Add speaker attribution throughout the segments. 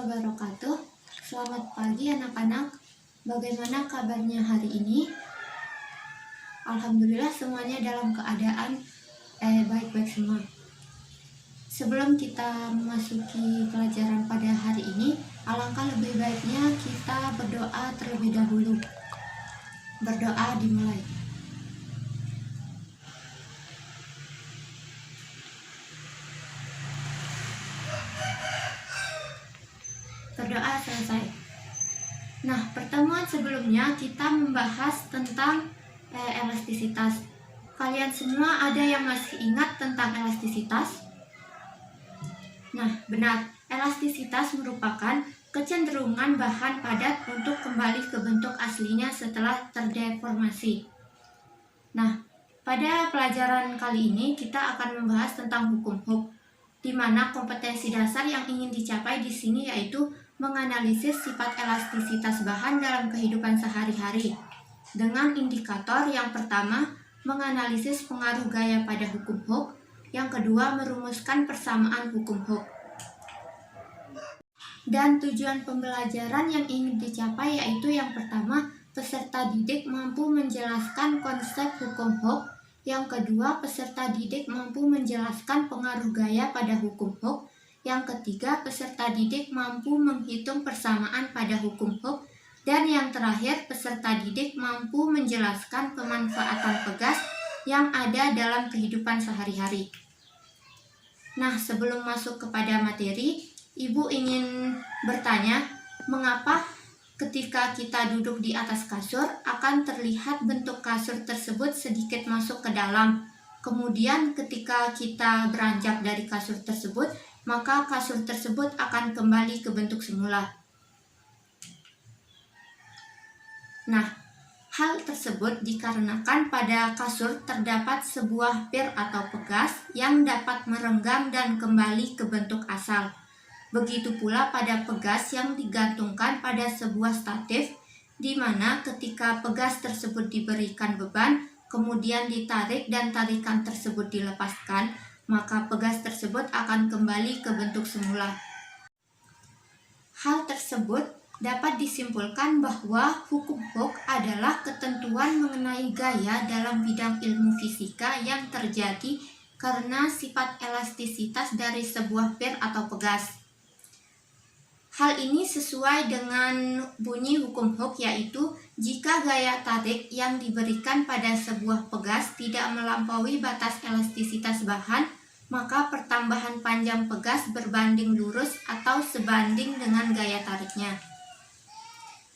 Speaker 1: wabarakatuh. Selamat pagi anak-anak. Bagaimana kabarnya hari ini? Alhamdulillah semuanya dalam keadaan baik-baik semua. Sebelum kita memasuki pelajaran pada hari ini, alangkah lebih baiknya kita berdoa terlebih dahulu. Berdoa dimulai. Berdoa selesai. Nah, pertemuan sebelumnya kita membahas tentang elastisitas. Kalian semua ada yang masih ingat tentang elastisitas? Nah, benar. Elastisitas merupakan kecenderungan bahan padat untuk kembali ke bentuk aslinya setelah terdeformasi. Nah, pada pelajaran kali ini kita akan membahas tentang hukum Hooke, di mana kompetensi dasar yang ingin dicapai di sini yaitu menganalisis sifat elastisitas bahan dalam kehidupan sehari-hari. Dengan indikator yang pertama, menganalisis pengaruh gaya pada hukum Hooke. Yang kedua, merumuskan persamaan hukum Hooke. Dan tujuan pembelajaran yang ingin dicapai yaitu yang pertama, peserta didik mampu menjelaskan konsep hukum Hooke. Yang kedua, peserta didik mampu menjelaskan pengaruh gaya pada hukum Hooke. Yang ketiga, peserta didik mampu menghitung persamaan pada hukum Hooke. Dan yang terakhir, peserta didik mampu menjelaskan pemanfaatan pegas yang ada dalam kehidupan sehari-hari. Nah, sebelum masuk kepada materi, Ibu ingin bertanya, mengapa ketika kita duduk di atas kasur akan terlihat bentuk kasur tersebut sedikit masuk ke dalam. Kemudian ketika kita beranjak dari kasur tersebut, maka kasur tersebut akan kembali ke bentuk semula. Nah, hal tersebut dikarenakan pada kasur terdapat sebuah pir atau pegas yang dapat merenggam dan kembali ke bentuk asal. Begitu pula pada pegas yang digantungkan pada sebuah statif, di mana ketika pegas tersebut diberikan beban, kemudian ditarik dan tarikan tersebut dilepaskan, maka pegas tersebut akan kembali ke bentuk semula. Hal tersebut dapat disimpulkan bahwa hukum Hooke adalah ketentuan mengenai gaya dalam bidang ilmu fisika yang terjadi karena sifat elastisitas dari sebuah pir atau pegas. Hal ini sesuai dengan bunyi hukum Hooke, yaitu jika gaya tarik yang diberikan pada sebuah pegas tidak melampaui batas elastisitas bahan, maka pertambahan panjang pegas berbanding lurus atau sebanding dengan gaya tariknya.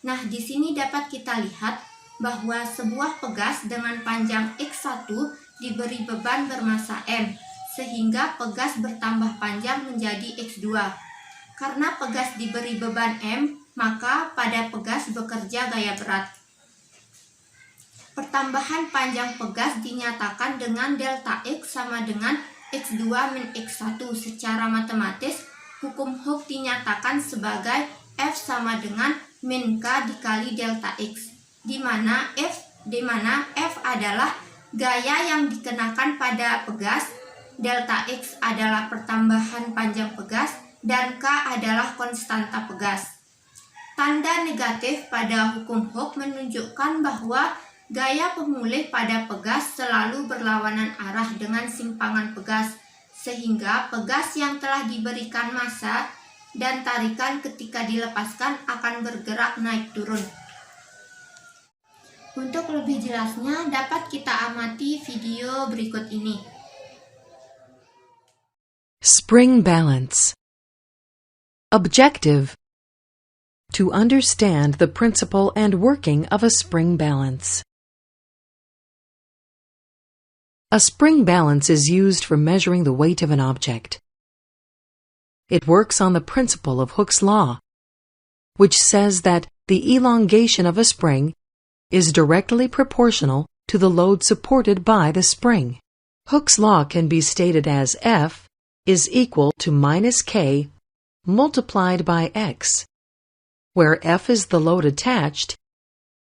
Speaker 1: Nah, di sini dapat kita lihat bahwa sebuah pegas dengan panjang X1 diberi beban bermassa M, sehingga pegas bertambah panjang menjadi X2. Karena pegas diberi beban M, maka pada pegas bekerja gaya berat. Pertambahan panjang pegas dinyatakan dengan delta X sama dengan X2 min X1. Secara matematis, hukum Hooke dinyatakan sebagai F sama dengan min K dikali delta X, di mana F adalah gaya yang dikenakan pada pegas, delta X adalah pertambahan panjang pegas, dan K adalah konstanta pegas. Tanda negatif pada hukum Hooke menunjukkan bahwa gaya pemulih pada pegas selalu berlawanan arah dengan simpangan pegas, sehingga pegas yang telah diberikan massa dan tarikan ketika dilepaskan akan bergerak naik turun. Untuk lebih jelasnya dapat kita amati video berikut ini.
Speaker 2: Spring balance. Objective: to understand the principle and working of a spring balance. A spring balance is used for measuring the weight of an object. It works on the principle of Hooke's law, which says that the elongation of a spring is directly proportional to the load supported by the spring. Hooke's law can be stated as F is equal to minus K multiplied by X, where F is the load attached,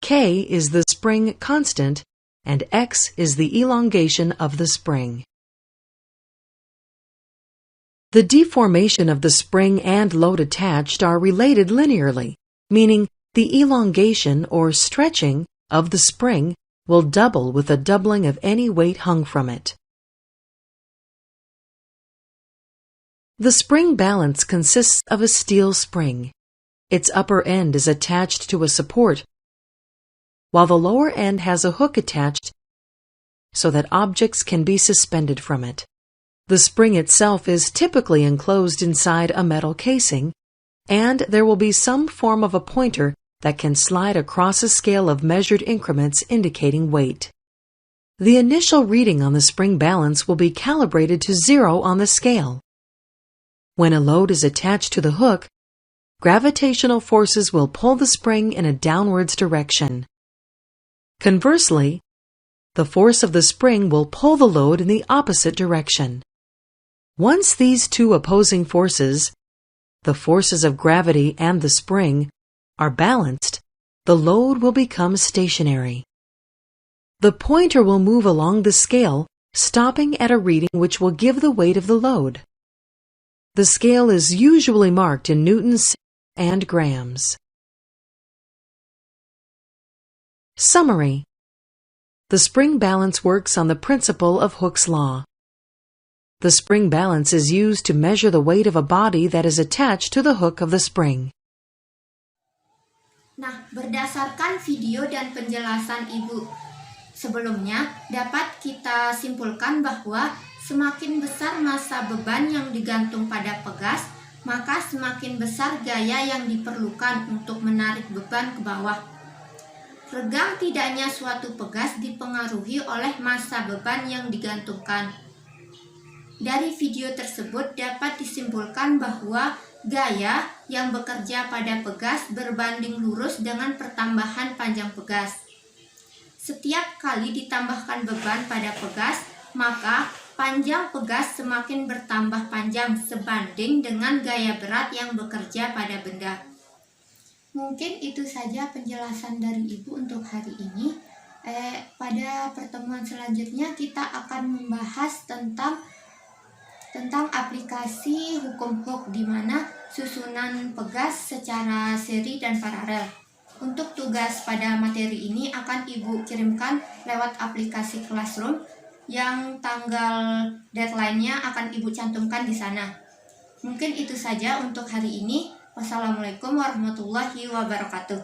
Speaker 2: K is the spring constant, and X is the elongation of the spring. The deformation of the spring and load attached are related linearly, meaning the elongation or stretching of the spring will double with a doubling of any weight hung from it. The spring balance consists of a steel spring. Its upper end is attached to a support, while the lower end has a hook attached so that objects can be suspended from it. The spring itself is typically enclosed inside a metal casing, and there will be some form of a pointer that can slide across a scale of measured increments indicating weight. The initial reading on the spring balance will be calibrated to 0 on the scale. When a load is attached to the hook, gravitational forces will pull the spring in a downwards direction. Conversely, the force of the spring will pull the load in the opposite direction. Once these two opposing forces, the forces of gravity and the spring, are balanced, the load will become stationary. The pointer will move along the scale, stopping at a reading which will give the weight of the load. The scale is usually marked in newtons and grams. Summary. The spring balance works on the principle of Hooke's law. The spring balance is used to measure the weight of a body that is attached to the hook of the spring.
Speaker 1: Nah, berdasarkan video dan penjelasan Ibu sebelumnya, dapat kita simpulkan bahwa semakin besar massa beban yang digantung pada pegas, maka semakin besar gaya yang diperlukan untuk menarik beban ke bawah. Regang tidaknya suatu pegas dipengaruhi oleh massa beban yang digantungkan. Dari video tersebut dapat disimpulkan bahwa gaya yang bekerja pada pegas berbanding lurus dengan pertambahan panjang pegas. Setiap kali ditambahkan beban pada pegas, maka panjang pegas semakin bertambah panjang sebanding dengan gaya berat yang bekerja pada benda. Mungkin itu saja penjelasan dari Ibu untuk hari ini. Pada pertemuan selanjutnya kita akan membahas tentang aplikasi hukum Hooke, di mana susunan pegas secara seri dan paralel. Untuk tugas pada materi ini akan Ibu kirimkan lewat aplikasi Classroom yang tanggal deadline-nya akan Ibu cantumkan di sana. Mungkin itu saja untuk hari ini. Wassalamualaikum warahmatullahi wabarakatuh.